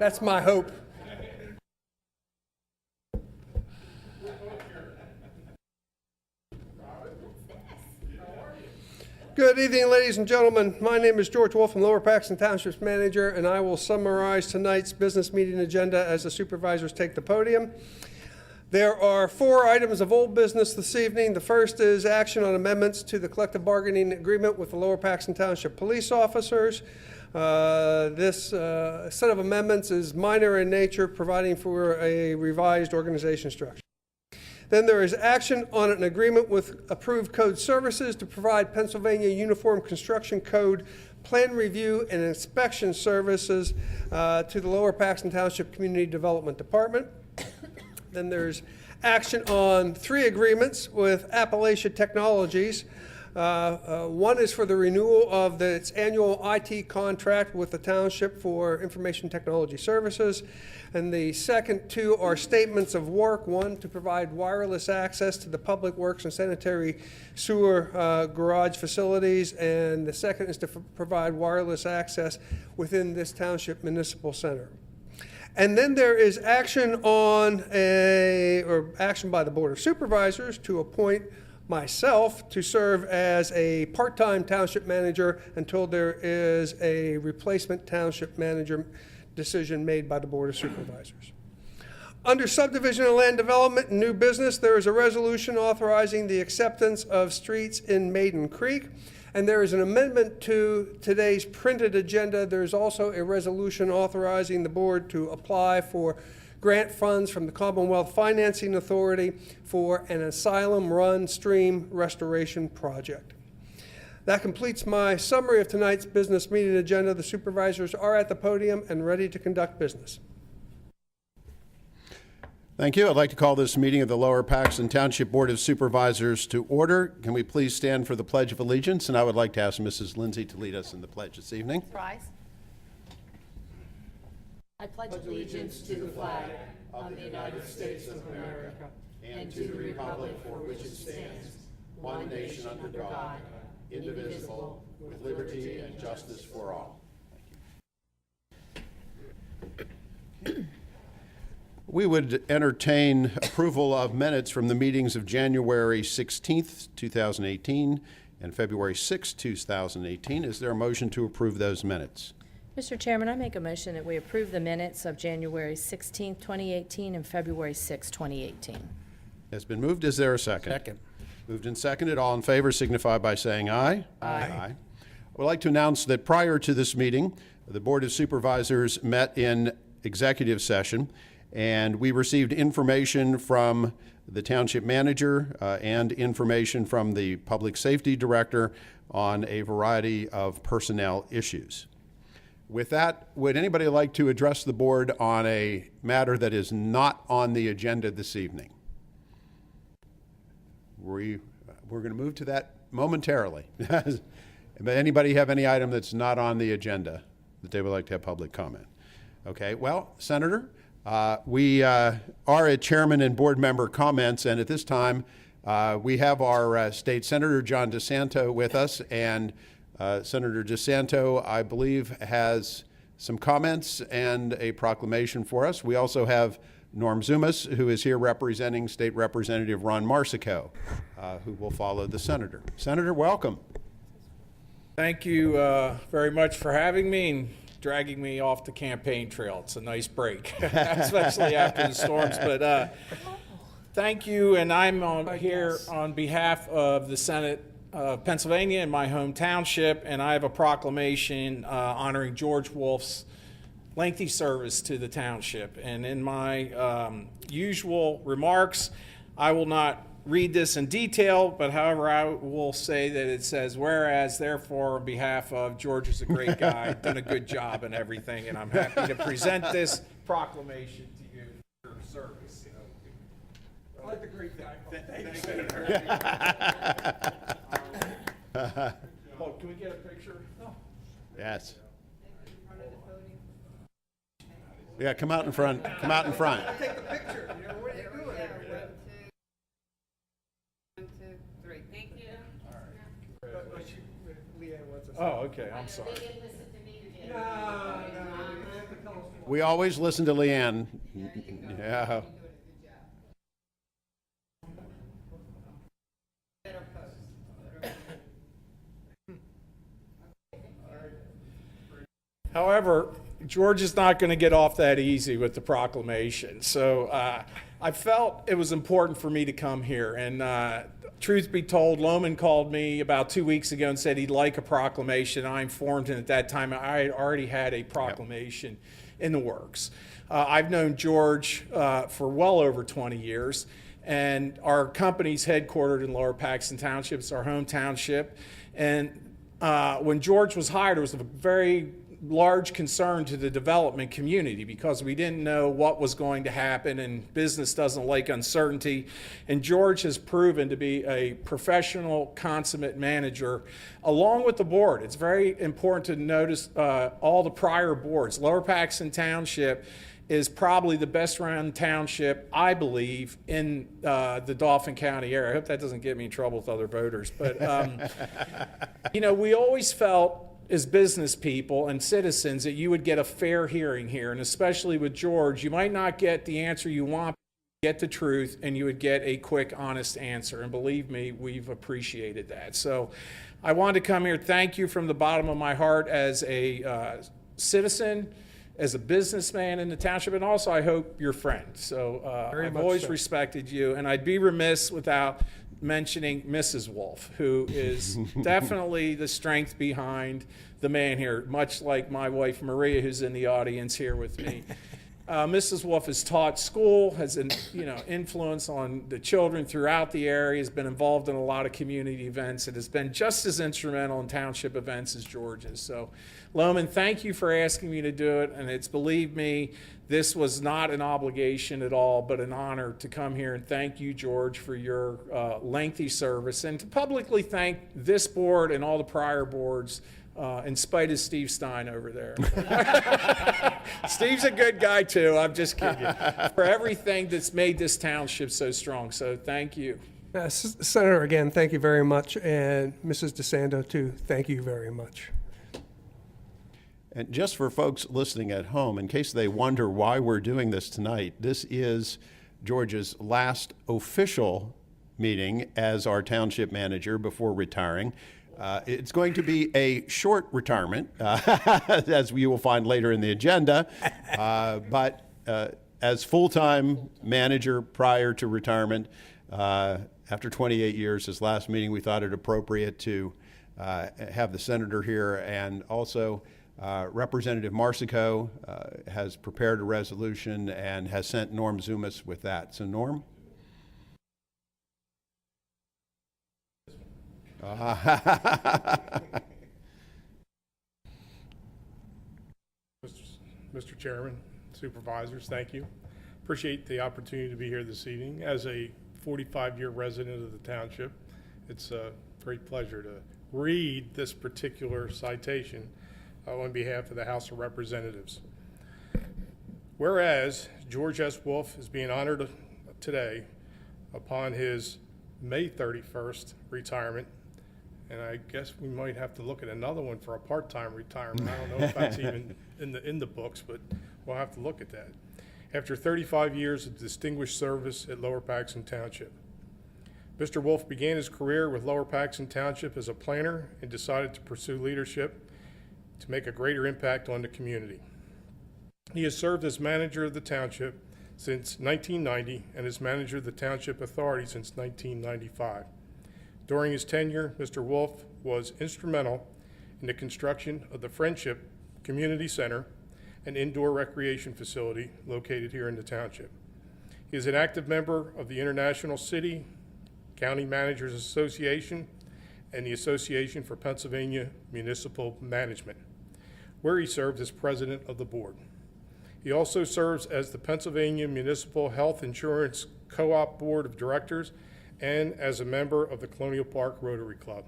That's my hope. Good evening, ladies and gentlemen. My name is George Wolf. I'm Lower Paxton Township's manager, and I will summarize tonight's business meeting agenda as the supervisors take the podium. There are 4 items of old business this evening. The first is action on amendments to the collective bargaining agreement with the Lower Paxton Township police officers. This set of amendments is minor in nature, providing for a revised organization structure. Then there is action on an agreement with Approved Code Services to provide Pennsylvania Uniform Construction Code plan review and inspection services to the Lower Paxton Township Community Development Department. Then there's action on 3 agreements with Appalachia Technologies. One is for the renewal of its annual IT contract with the township for information technology services. And the second 2 are statements of work. One to provide wireless access to the public works and sanitary sewer garage facilities. And the second is to provide wireless access within this township municipal center. And then there is action on action by the Board of Supervisors to appoint myself to serve as a part-time township manager until there is a replacement township manager decision made by the Board of Supervisors. Under subdivision and land development and new business, there is a resolution authorizing the acceptance of streets in Maiden Creek. And there is an amendment to today's printed agenda. There's also a resolution authorizing the board to apply for grant funds from the Commonwealth Financing Authority for an Asylum Run stream restoration project. That completes my summary of tonight's business meeting agenda. The supervisors are at the podium and ready to conduct business. Thank you. I'd like to call this meeting of the Lower Paxton Township Board of Supervisors to order. Can we please stand for the Pledge of Allegiance? And I would like to ask Mrs. Lindsay to lead us in the pledge this evening. Rise. I pledge allegiance to the flag of the United States of America and to the republic for which it stands, one nation under God, indivisible, with liberty and justice for all. Thank you. We would entertain approval of minutes from the meetings of January 16th, 2018 and February 6th, 2018. Is there a motion to approve those minutes? Mr. Chairman, I make a motion that we approve the minutes of January 16th, 2018 and February 6th, 2018. Has been moved. Is there a second? Second. Moved and seconded. All in favor signify by saying aye. Aye. I would like to announce that prior to this meeting, the Board of Supervisors met in executive session, and we received information from the township manager and information from the public safety director on a variety of personnel issues. With that, would anybody like to address the board on a matter that is not on the agenda this evening? We're going to move to that momentarily. But anybody have any item that's not on the agenda that they would like to have public comment? Okay, well, Senator, we are at chairman and board member comments, and at this time we have our state senator, John DeSanto, with us, and Senator DeSanto, I believe, has some comments and a proclamation for us. We also have Norm Zumas, who is here representing State Representative Ron Marsico, who will follow the senator. Senator, welcome. Thank you very much for having me and dragging me off the campaign trail. It's a nice break, especially after the storms. But thank you, and I'm here on behalf of the Senate of Pennsylvania in my home township, and I have a proclamation honoring George Wolf's lengthy service to the township. And in my usual remarks, I will not read this in detail, but however, I will say that it says, whereas, therefore, on behalf of George is a great guy, done a good job and everything, and I'm happy to present this proclamation to you for your service. I like the great guy. Thank you, Senator. Oh, can we get a picture? Oh. Yes. Yeah, come out in front. Come out in front. Take the picture. You know, what are you doing? Thank you. Oh, okay. I'm sorry. No. We always listen to Leanne. Yeah. However, George is not going to get off that easy with the proclamation. So I felt it was important for me to come here. And truth be told, Lohman called me about 2 weeks ago and said he'd like a proclamation. I informed him at that time I had already had a proclamation in the works. I've known George for well over 20 years. And our company's headquartered in Lower Paxton Township. It's our home township. And when George was hired, it was a very large concern to the development community because we didn't know what was going to happen, and business doesn't like uncertainty. And George has proven to be a professional, consummate manager along with the board. It's very important to notice all the prior boards. Lower Paxton Township is probably the best run township, I believe, in the Dauphin County area. I hope that doesn't get me in trouble with other voters. But, you know, we always felt as business people and citizens that you would get a fair hearing here. And especially with George, you might not get the answer you want, get the truth, and you would get a quick, honest answer. And believe me, we've appreciated that. So I wanted to come here, thank you from the bottom of my heart as a citizen, as a businessman in the township, and also I hope your friend. So I've always respected you, and I'd be remiss without mentioning Mrs. Wolf, who is definitely the strength behind the man here, much like my wife Maria, who's in the audience here with me. Mrs. Wolf has taught school, has an influence on the children throughout the area, has been involved in a lot of community events, and has been just as instrumental in township events as George is. So, Lohman, thank you for asking me to do it, and it's, believe me, this was not an obligation at all, but an honor to come here and thank you, George, for your lengthy service, and to publicly thank this board and all the prior boards, in spite of Steve Stein over there. Steve's a good guy too, I'm just kidding, for everything that's made this township so strong, so thank you. Senator, again, thank you very much, and Mrs. DeSando, too, thank you very much. And just for folks listening at home, in case they wonder why we're doing this tonight, this is George's last official meeting as our township manager before retiring. It's going to be a short retirement, as you will find later in the agenda, but as full-time manager prior to retirement, after 28 years, this last meeting, we thought it appropriate to have the senator here, and also Representative Marsico has prepared a resolution and has sent Norm Zumas with that. So, Norm? Mr. Chairman, supervisors, thank you. Appreciate the opportunity to be here this evening. As a 45-year resident of the township, it's a great pleasure to read this particular citation on behalf of the House of Representatives. Whereas George S. Wolf is being honored today upon his May 31st retirement, and I guess we might have to look at another one for a part-time retirement. I don't know if that's even in the books, but we'll have to look at that. After 35 years of distinguished service at Lower Paxton Township, Mr. Wolf began his career with Lower Paxton Township as a planner and decided to pursue leadership to make a greater impact on the community. He has served as manager of the township since 1990 and as manager of the Township Authority since 1995. During his tenure, Mr. Wolf was instrumental in the construction of the Friendship Community Center, an indoor recreation facility located here in the township. He is an active member of the International City County Managers Association and the Association for Pennsylvania Municipal Management, where he served as president of the board. He also serves as the Pennsylvania Municipal Health Insurance Co-op Board of Directors and as a member of the Colonial Park Rotary Club.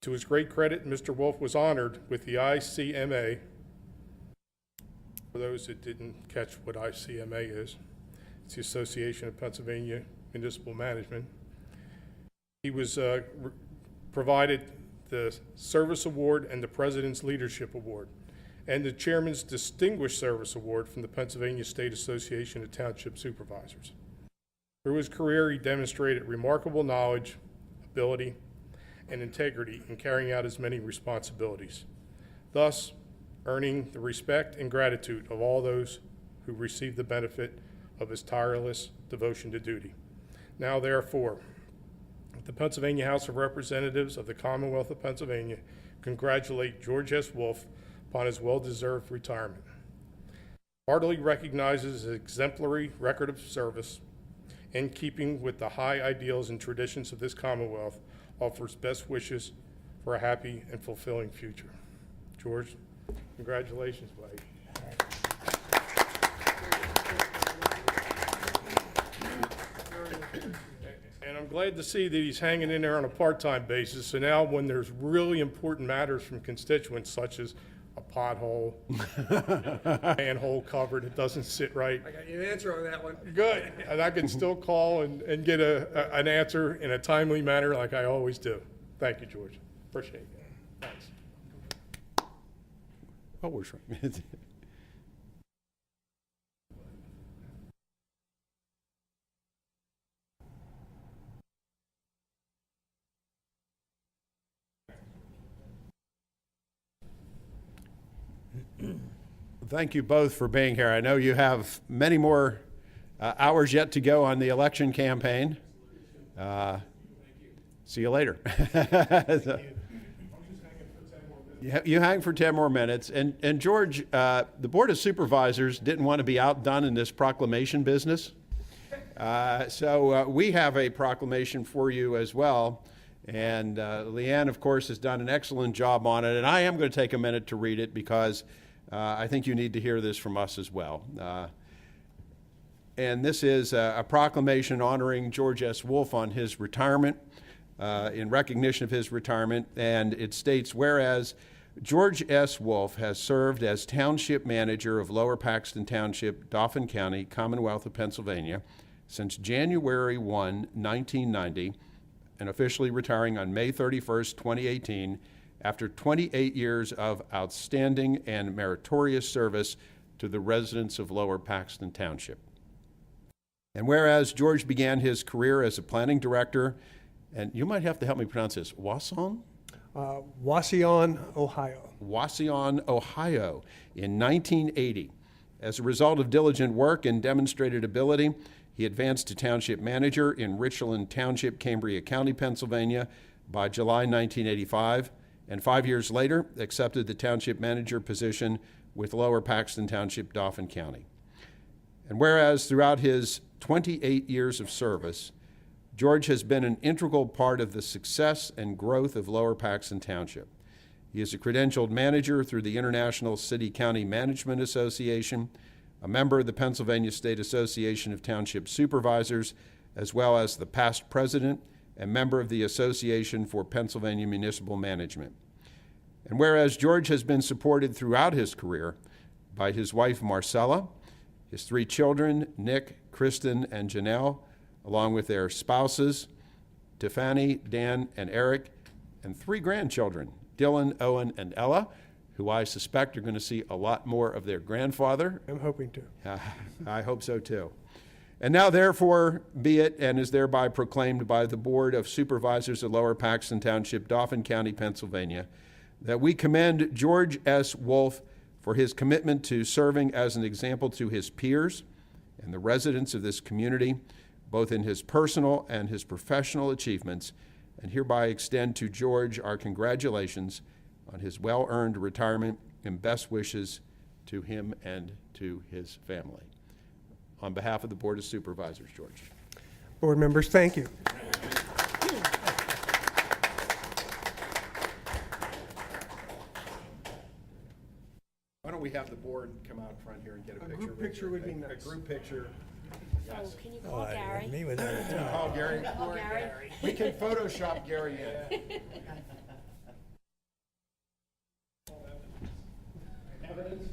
To his great credit, Mr. Wolf was honored with the ICMA. For those that didn't catch what ICMA is, it's the Association of Pennsylvania Municipal Management. He was provided the Service Award and the President's Leadership Award. and the Chairman's Distinguished Service Award from the Pennsylvania State Association of Township Supervisors. Through his career, he demonstrated remarkable knowledge, ability, and integrity in carrying out his many responsibilities, thus earning the respect and gratitude of all those who received the benefit of his tireless devotion to duty. Now, therefore, the Pennsylvania House of Representatives of the Commonwealth of Pennsylvania congratulate George S. Wolf upon his well-deserved retirement. Heartily recognizes his exemplary record of service in keeping with the high ideals and traditions of this Commonwealth, offers best wishes for a happy and fulfilling future. George, congratulations, buddy. And I'm glad to see that he's hanging in there on a part-time basis. So now when there's really important matters from constituents, such as a pothole, manhole cover that doesn't sit right, I got you an answer on that one. good. And I can still call and get an answer in a timely manner like I always do. Thank you, George. Appreciate it. Thanks. Oh, we're sure. Thank you both for being here. I know you have many more hours yet to go on the election campaign. See you later. You hang for 10 more minutes. And George, the Board of Supervisors didn't want to be outdone in this proclamation business. So we have a proclamation for you as well. And Leanne, of course, has done an excellent job on it. And I am going to take a minute to read it because I think you need to hear this from us as well. And this is a proclamation honoring George S. Wolf on his retirement, in recognition of his retirement. And it states, whereas George S. Wolf has served as Township Manager of Lower Paxton Township, Dauphin County, Commonwealth of Pennsylvania, since January 1, 1990, and officially retiring on May 31st, 2018, after 28 years of outstanding and meritorious service to the residents of Lower Paxton Township. And whereas George began his career as a planning director, and you might have to help me pronounce this, Wauseon, Ohio. Wauseon, Ohio, in 1980. As a result of diligent work and demonstrated ability, he advanced to township manager in Richland Township, Cambria County, Pennsylvania by July 1985, and 5 years later accepted the township manager position with Lower Paxton Township, Dauphin County. And whereas throughout his 28 years of service, George has been an integral part of the success and growth of Lower Paxton Township. He is a credentialed manager through the International City-County Management Association, a member of the Pennsylvania State Association of Township Supervisors, as well as the past president and member of the Association for Pennsylvania Municipal Management. And whereas George has been supported throughout his career by his wife Marcella, his 3 children, Nick, Kristen, and Janelle, along with their spouses, Tiffany, Dan, and Eric, and 3 grandchildren, Dylan, Owen, and Ella, who I suspect are going to see a lot more of their grandfather. I'm hoping to. I hope so too. And now therefore be it and is thereby proclaimed by the Board of Supervisors of Lower Paxton Township, Dauphin County, Pennsylvania, that we commend George S. Wolf for his commitment to serving as an example to his peers and the residents of this community, both in his personal and his professional achievements, and hereby extend to George our congratulations on his well-earned retirement and best wishes to him and to his family. On behalf of the Board of Supervisors, George. Board members, thank you. Why don't we have the board come out front here and get a picture? group picture would be nice. A group picture. Oh, can you call Gary? Call Gary. Call Gary? We can Photoshop Gary in. Evidence?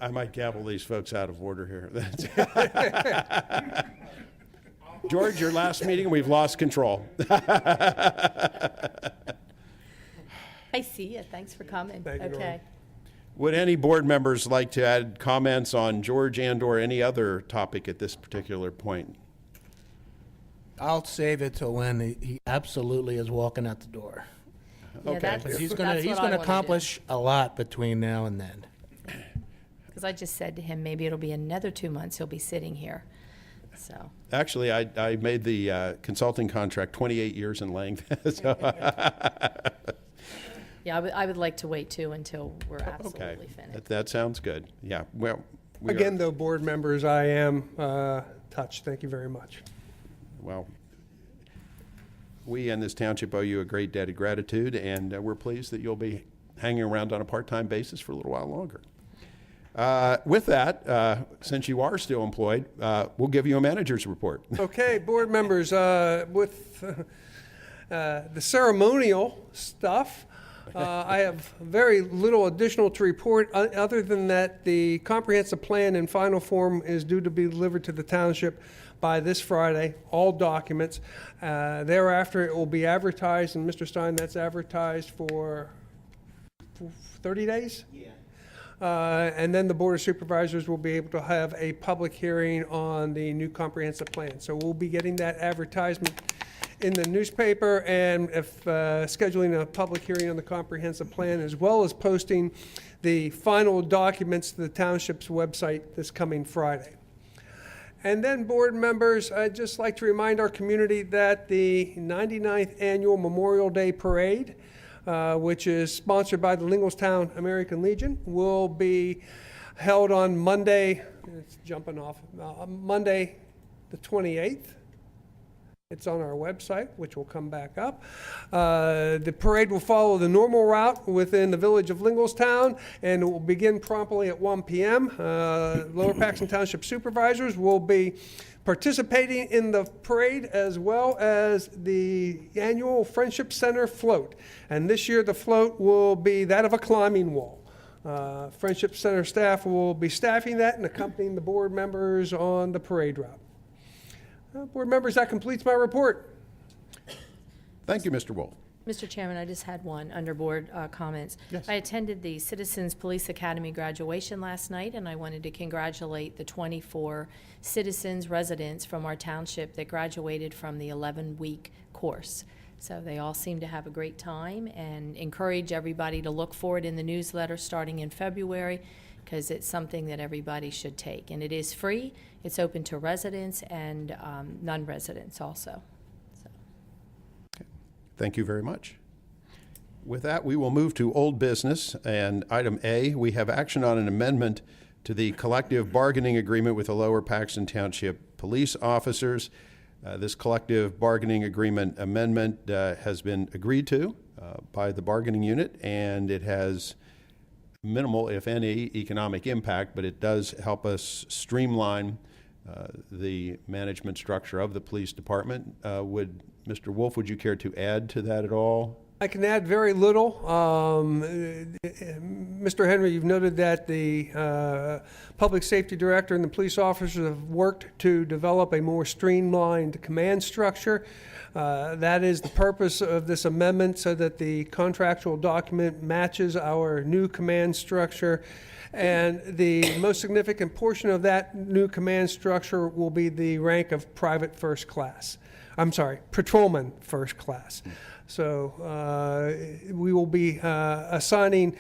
I might gavel these folks out of order here. That's- George, your last meeting, we've lost control. I see you. Thanks for coming. Thank you, Norm. Okay. Would any board members like to add comments on George and/or any other topic at this particular point? I'll save it till when he absolutely is walking out the door. Yeah, Okay. that's, He's that's gonna what I accomplish accomplish. a lot between now and then. Because I just said to him, maybe it'll be another 2 months he'll be sitting here. So, Actually, I made the consulting contract 28 years in length. So, yeah, I would like to wait too until we're okay, absolutely finished. that sounds good. Yeah, well. we are- Again, though, board members, I am touched. Thank you very much. Well, we in this township owe you a great debt of gratitude, and we're pleased that you'll be hanging around on a part-time basis for a little while longer. With that, since you are still employed, we'll give you a manager's report. Okay, board members, with the ceremonial stuff, I have very little additional to report, other than that the comprehensive plan in final form is due to be delivered to the township by this Friday, all documents. Thereafter, it will be advertised, and Mr. Stein, that's advertised for 30 days? Yeah. And then the Board of Supervisors will be able to have a public hearing on the new comprehensive plan. So we'll be getting that advertisement in the newspaper, and if scheduling a public hearing on the comprehensive plan, as well as posting the final documents to the township's website this coming Friday. And then, board members, I'd just like to remind our community that the 99th Annual Memorial Day Parade, which is sponsored by the Linglestown American Legion, will be held on Monday, it's jumping off, Monday the 28th. It's on our website, which will come back up. The parade will follow the normal route within the village of Linglestown, and it will begin promptly at 1 p.m. Lower Paxton Township Supervisors will be participating in the parade, as well as the annual Friendship Center float. And this year, the float will be that of a climbing wall. Friendship Center staff will be staffing that and accompanying the board members on the parade route. Board members, that completes my report. Thank you, Mr. Wolf. Mr. Chairman, I just had one under board comments. Yes. I attended the Citizens Police Academy graduation last night, and I wanted to congratulate the 24 citizens, residents from our township that graduated from the 11-week course. So they all seem to have a great time, and encourage everybody to look for it in the newsletter starting in February, because it's something that everybody should take. And it is free. It's open to residents and non-residents also. So. Thank you very much. With that, we will move to old business, and item A, we have action on an amendment to the collective bargaining agreement with the Lower Paxton Township police officers. This collective bargaining agreement amendment has been agreed to by the bargaining unit, and it has minimal, if any, economic impact, but it does help us streamline the management structure of the police department. Mr. Wolf, would you care to add to that at all? I can add very little. Mr. Henry, you've noted that the public safety director and the police officers have worked to develop a more streamlined command structure. That is the purpose of this amendment, so that the contractual document matches our new command structure. And the most significant portion of that new command structure will be the rank of private first class. I'm sorry, patrolman first class. So we will be assigning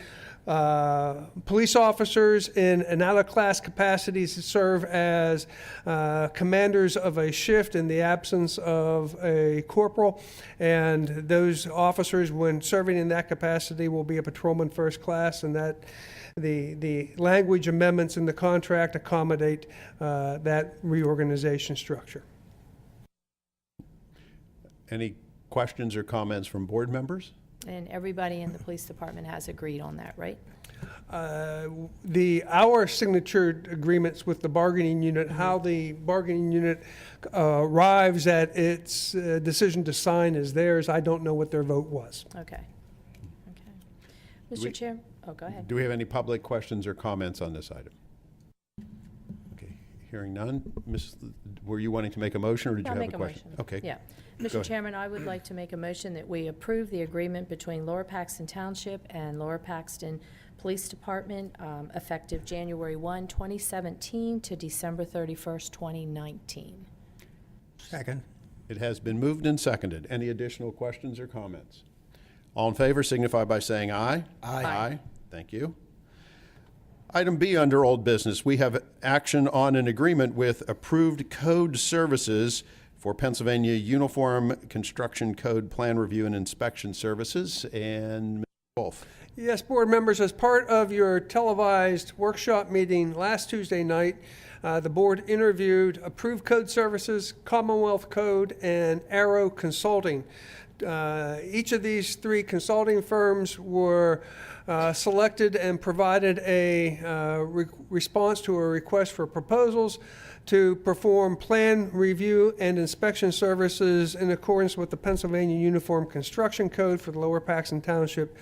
police officers in an out-of-class capacities to serve as commanders of a shift in the absence of a corporal. And those officers, when serving in that capacity, will be a patrolman first class, and that the language amendments in the contract accommodate that reorganization structure. Any questions or comments from board members? And everybody in the police department has agreed on that, right? Our signature agreements with the bargaining unit, how the bargaining unit arrives at its decision to sign is theirs. I don't know what their vote was. Okay. Okay. we- Mr. Chair? Oh, go ahead. Do we have any public questions or comments on this item? Hearing none. Were you wanting to make a motion, or did you I'll have make a a question? motion. Okay. Yeah. Go Mr. ahead. Chairman, I would like to make a motion that we approve the agreement between Lower Paxton Township and Lower Paxton Police Department, effective January 1, 2017 to December 31st, 2019. Second. It has been moved and seconded. Any additional questions or comments? All in favor signify by saying aye. Aye. Aye. Thank you. Item B under old business, we have action on an agreement with Approved Code Services for Pennsylvania Uniform Construction Code Plan Review and Inspection Services. And Mr. Wolf. Yes, board members, as part of your televised workshop meeting last Tuesday night, the board interviewed Approved Code Services, Commonwealth Code, and Arrow Consulting. Each of these three consulting firms were selected and provided a response to a request for proposals to perform plan review and inspection services in accordance with the Pennsylvania Uniform Construction Code for the Lower Paxton Township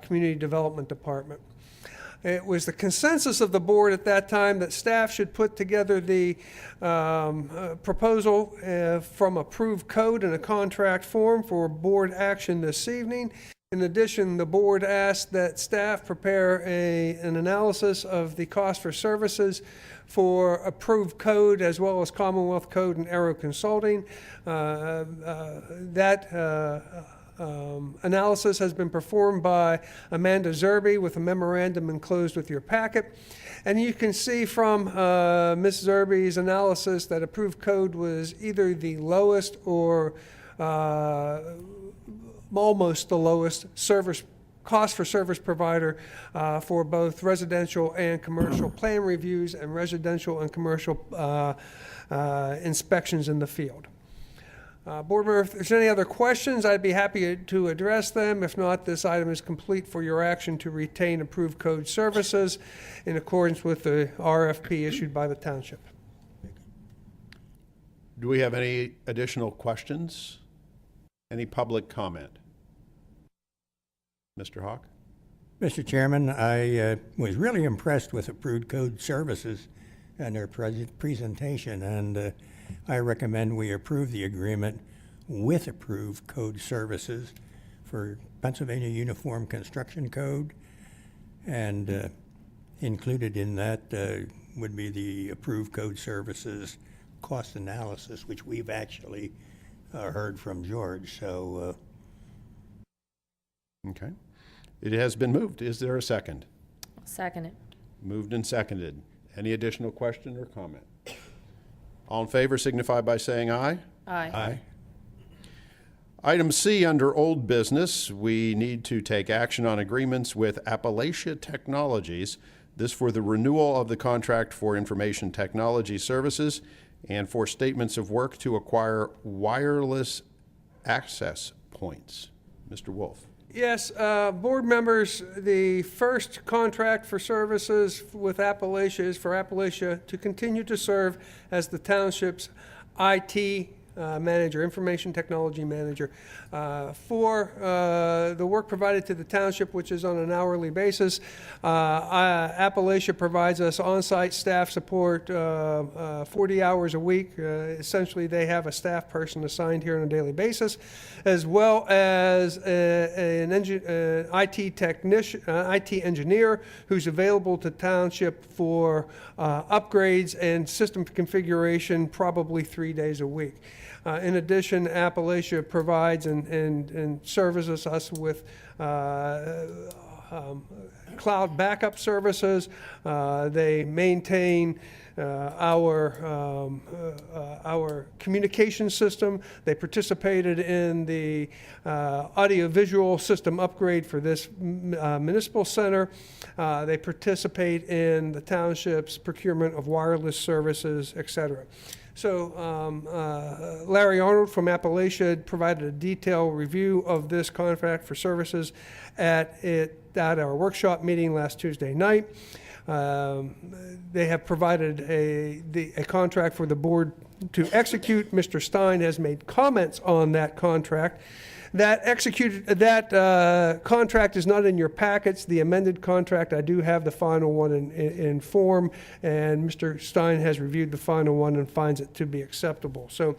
Community Development Department. It was the consensus of the board at that time that staff should put together the proposal from approved code in a contract form for board action this evening. In addition, the board asked that staff prepare an analysis of the cost for services for approved code as well as Commonwealth Code and Arrow Consulting. Analysis has been performed by Amanda Zerby with a memorandum enclosed with your packet. And you can see from Ms. Zerby's analysis that approved code was either the lowest or almost the lowest cost for service provider for both residential and commercial plan reviews and residential and commercial inspections in the field. Board member, if there's any other questions, I'd be happy to address them. If not, this item is complete for your action to retain approved code services in accordance with the RFP issued by the township. Do we have any additional questions? Any public comment? Mr. Hawk? Mr. Chairman, I was really impressed with Approved Code Services and their presentation, and I recommend we approve the agreement with Approved Code Services for Pennsylvania Uniform Construction Code, and included in that would be the Approved Code Services cost analysis, which we've actually heard from George, so. Okay. It has been moved. Is there a second? Second it. Moved and seconded. Any additional question or comment? All in favor signify by saying aye. Aye. Item C under old business, we need to take action on agreements with Appalachia Technologies. This for the renewal of the contract for information technology services and for statements of work to acquire wireless access points. Mr. Wolf. Yes, board members, the first contract for services with Appalachia is for Appalachia to continue to serve as the township's IT manager, information technology manager, for the work provided to the township, which is on an hourly basis. Appalachia provides us on-site staff support 40 hours a week. Essentially, they have a staff person assigned here on a daily basis, as well as an IT technician, IT engineer who's available to township for upgrades and system configuration probably 3 days a week. In addition, Appalachia provides and services us with cloud backup services. They maintain our communication system. They participated in the audiovisual system upgrade for this municipal center. They participate in the township's procurement of wireless services, et cetera. So Larry Arnold from Appalachia provided a detailed review of this contract for services at our workshop meeting last Tuesday night. They have provided a contract for the board to execute. Mr. Stein has made comments on that contract. That contract is not in your packets. The amended contract, I do have the final one in form, and Mr. Stein has reviewed the final one and finds it to be acceptable. So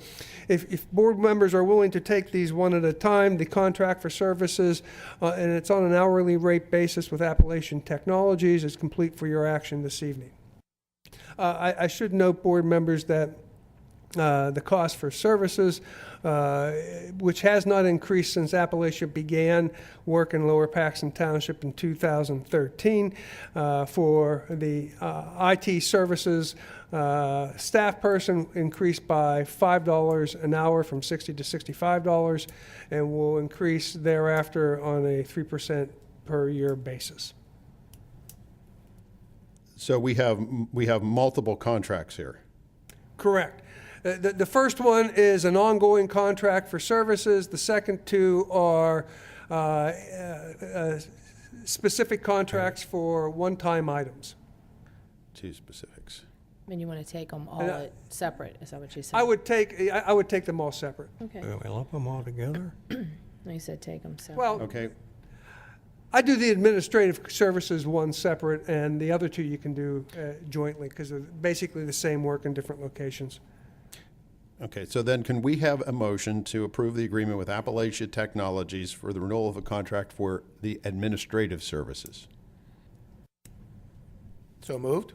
if board members are willing to take these one at a time, the contract for services, and it's on an hourly rate basis with Appalachian Technologies, is complete for your action this evening. I should note, board members, that the cost for services, which has not increased since Appalachia began work in Lower Paxton Township in 2013. For the IT services, staff person increased by $5 an hour from $60 to $65, and will increase thereafter on a 3% per year basis. So we have multiple contracts here. Correct. The first one is an ongoing contract for services. The second two are specific contracts for one-time items. Two specifics. I mean, you want to take them all separate, is that what you said? I would take them all separate. Okay, We lump them all together? you said take them separate. Well, Okay, I do the administrative services one separate, and the other two you can do jointly, because they're basically the same work in different locations. okay, so then can we have a motion to approve the agreement with Appalachia Technologies for the renewal of a contract for the administrative services? So moved?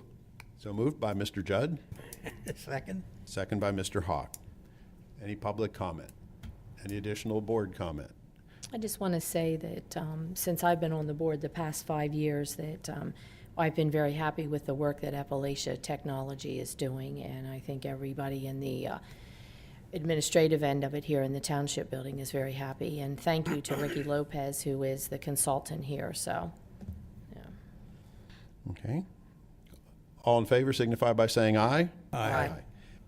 So moved by Mr. Judd, Second? second by Mr. Hawk. Any public comment? Any additional board comment? I just want to say that since I've been on the board the past 5 years, that I've been very happy with the work that Appalachia Technology is doing, and I think everybody in the administrative end of it here in the Township Building is very happy. And thank you to Ricky Lopez, who is the consultant here, so, yeah. Okay. All in favor signify by saying aye. Aye.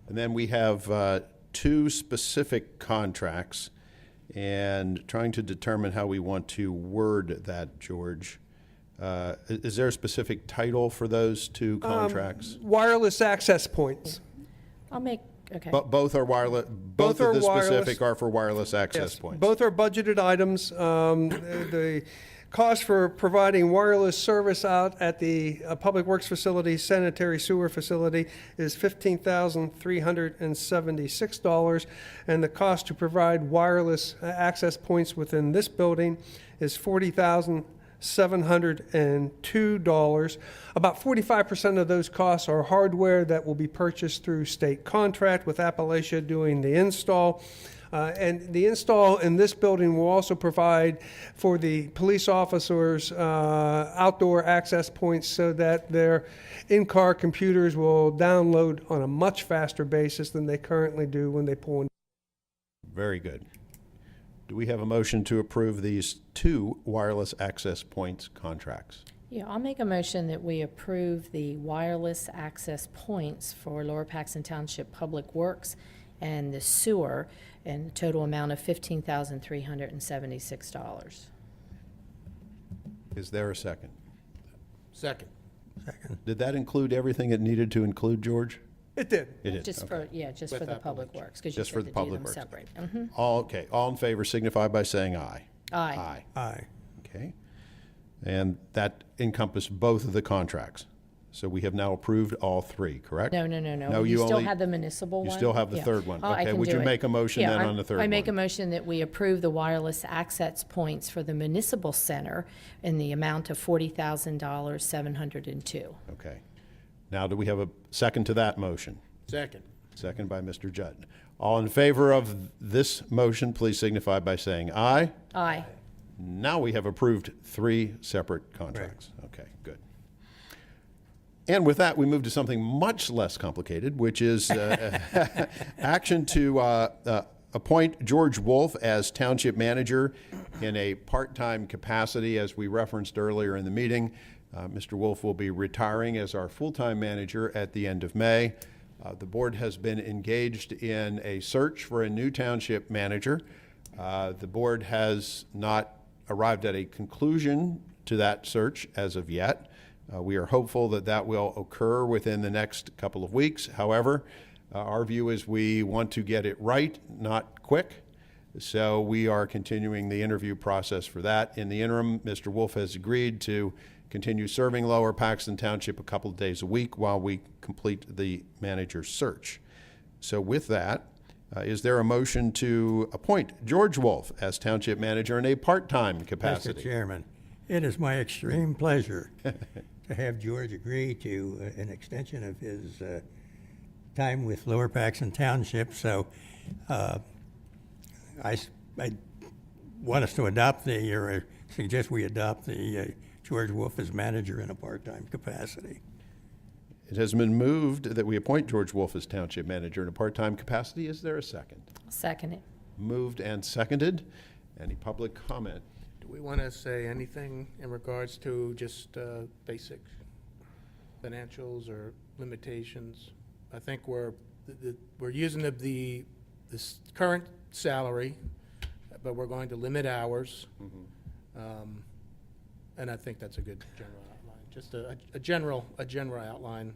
And then we have two specific contracts, and trying to determine how we want to word that, George. Is there a specific title for those two contracts? Wireless access points. I'll make, okay. But both are wireless, both are of the specific wireless. are for wireless access Yes, points? both are budgeted items. The cost for providing wireless service out at the Public Works facility, sanitary sewer facility, is $15,376, and the cost to provide wireless access points within this building is $40,702. About 45% of those costs are hardware that will be purchased through state contract, with Appalachia doing the install. And the install in this building will also provide for the police officers outdoor access points, so that their in-car computers will download on a much faster basis than they currently do when they pull in. Very good. Do we have a motion to approve these two wireless access points contracts? Yeah, I'll make a motion that we approve the wireless access points for Lower Paxton Township Public Works and the sewer, and a total amount of $15,376. Is there a second? Second. Second. Did that include everything it needed to include, George? It did. It did. Just okay. for, yeah, just for With the that Public public- Works, because you Just for said the to do Public them Works. separate. All okay. All in favor signify by saying aye. Aye. Aye. Okay. And that encompassed both of the contracts. So we have now approved all three, correct? No. No, You you still only- have the municipal you one? still have the Yeah. third one. Oh, I Okay, can would do you it. make a motion Yeah, then I- on the third I make a one? motion that we approve the wireless access points for the municipal center in the amount of $40,702. Okay. Now, do we have a second to that motion? Second. Second by Mr. Judd. All in favor of this motion, please signify by saying aye. Aye. Now we have approved three separate contracts. Okay, good. And with that, we move to something much less complicated, which is action to appoint George Wolf as Township Manager in a part-time capacity, as we referenced earlier in the meeting. Mr. Wolf will be retiring as our full-time manager at the end of May. The board has been engaged in a search for a new township manager. The board has not arrived at a conclusion to that search as of yet. We are hopeful that that will occur within the next couple of weeks. However, our view is we want to get it right, not quick. So we are continuing the interview process for that. In the interim, Mr. Wolf has agreed to continue serving Lower Paxton Township a couple of days a week while we complete the manager search. So with that, is there a motion to appoint George Wolf as Township Manager in a part-time Mr. capacity? Chairman, it is my extreme pleasure to have George agree to an extension of his time with Lower Paxton Township. So I want us to adopt or suggest we adopt the George Wolf as manager in a part-time capacity. It has been moved that we appoint George Wolf as Township Manager in a part-time capacity. Is there a second? Second it. Moved and seconded. Any public comment? Do we want to say anything in regards to just basic financials or limitations? I think we're using this current salary, but we're going to limit hours. And I think that's a good general outline, just a general outline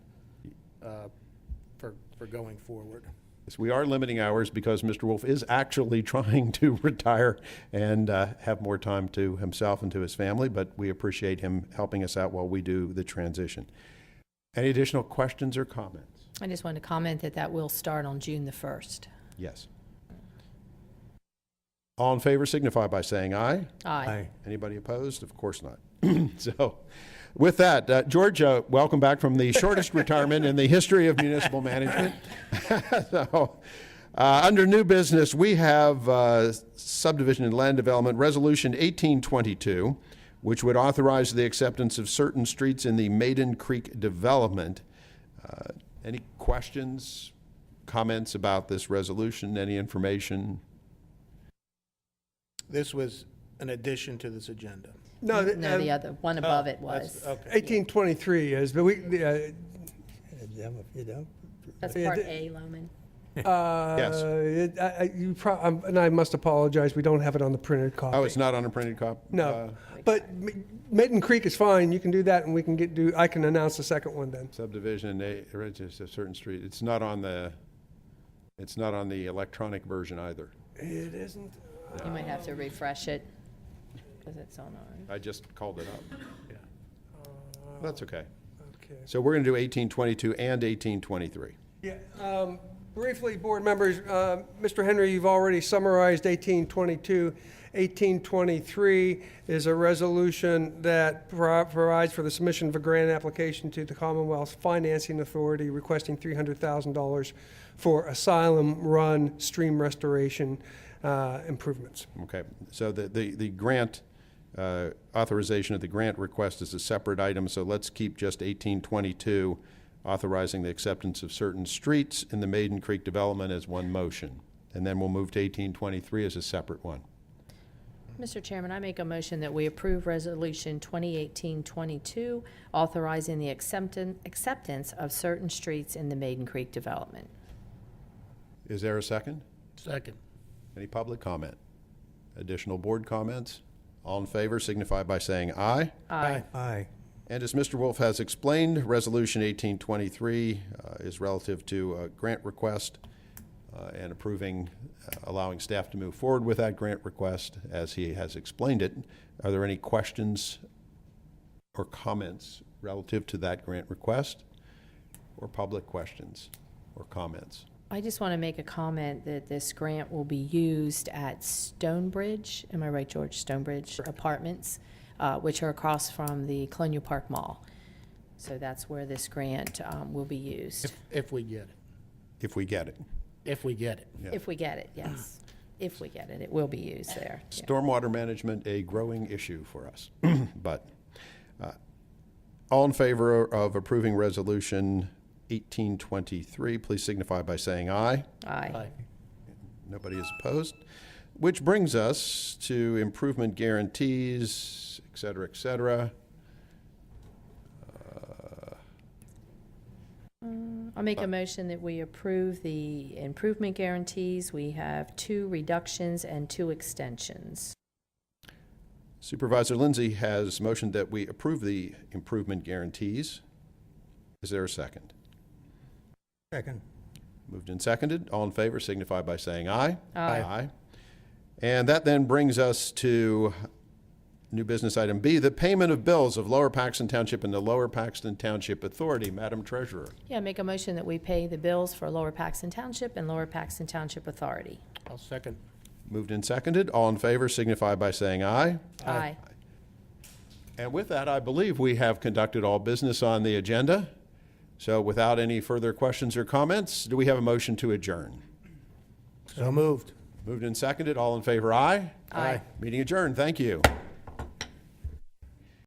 for going forward. Yes, we are limiting hours because Mr. Wolf is actually trying to retire and have more time to himself and to his family, but we appreciate him helping us out while we do the transition. Any additional questions or comments? I just want to comment that will start on June the 1st. Yes. All in favor signify by saying aye. Aye. Anybody opposed? Of course not. So with that, George, welcome back from the shortest retirement in the history of municipal management. So, under new business, we have subdivision and land development resolution 1822, which would authorize the acceptance of certain streets in the Maiden Creek development. Any questions, comments about this resolution? Any information? This was an addition to this agenda. No, No, the other one above it was. That's- okay. 1823 is, but we, That's part A, Loman. Yes. and I must apologize, we don't have it on the printed copy. Oh, it's not on a printed copy? No, but Maiden Creek is fine, you can do that, and we can I can announce the second one then. Subdivision, a certain street. It's not on the electronic version either. It isn't? You might have to refresh it because it's on our. I just called it up. That's okay. Okay. So we're going to do 1822 and 1823. Yeah, briefly, board members, Mr. Henry, you've already summarized 1822. 1823 is a resolution that provides for the submission of a grant application to the Commonwealth Financing Authority requesting $300,000 for Asylum Run stream restoration improvements. Okay, so the grant, authorization of the grant request is a separate item, so let's keep just 1822, authorizing the acceptance of certain streets in the Maiden Creek development as one motion. And then we'll move to 1823 as a separate one. Mr. Chairman, I make a motion that we approve Resolution 2018-22, authorizing the acceptance of certain streets in the Maiden Creek development. Is there a second? Second. Any public comment? Additional board comments? All in favor signify by saying aye. Aye. Aye. And as Mr. Wolf has explained, Resolution 1823 is relative to a grant request and approving, allowing staff to move forward with that grant request as he has explained it. Are there any questions or comments relative to that grant request, or public questions or comments? I just want to make a comment that this grant will be used at Stonebridge, am I right, George? Stonebridge Apartments, which are across from the Colonial Park Mall. So that's where this grant will be used. If we get it. If we get it. If we get it. Yeah. If we get it, yes. If we get it, it will be used there. Yeah. Stormwater management, a growing issue for us. But all in favor of approving Resolution 1823, please signify by saying aye. Aye. Nobody is opposed. Which brings us to improvement guarantees, et cetera, et cetera. I'll make a motion that we approve the improvement guarantees. We have 2 reductions and 2 extensions. Supervisor Lindsay has motioned that we approve the improvement guarantees. Is there a second? Second. Moved and seconded. All in favor signify by saying aye. Aye. Aye. And that then brings us to new business item B, the payment of bills of Lower Paxton Township and the Lower Paxton Township Authority. Madam Treasurer. Yeah, make a motion that we pay the bills for Lower Paxton Township and Lower Paxton Township Authority. I'll second. Moved and seconded. All in favor signify by saying aye. Aye. And with that, I believe we have conducted all business on the agenda. So without any further questions or comments, do we have a motion to adjourn? So moved. Moved and seconded. All in favor, aye. Aye. Meeting adjourned. Thank you.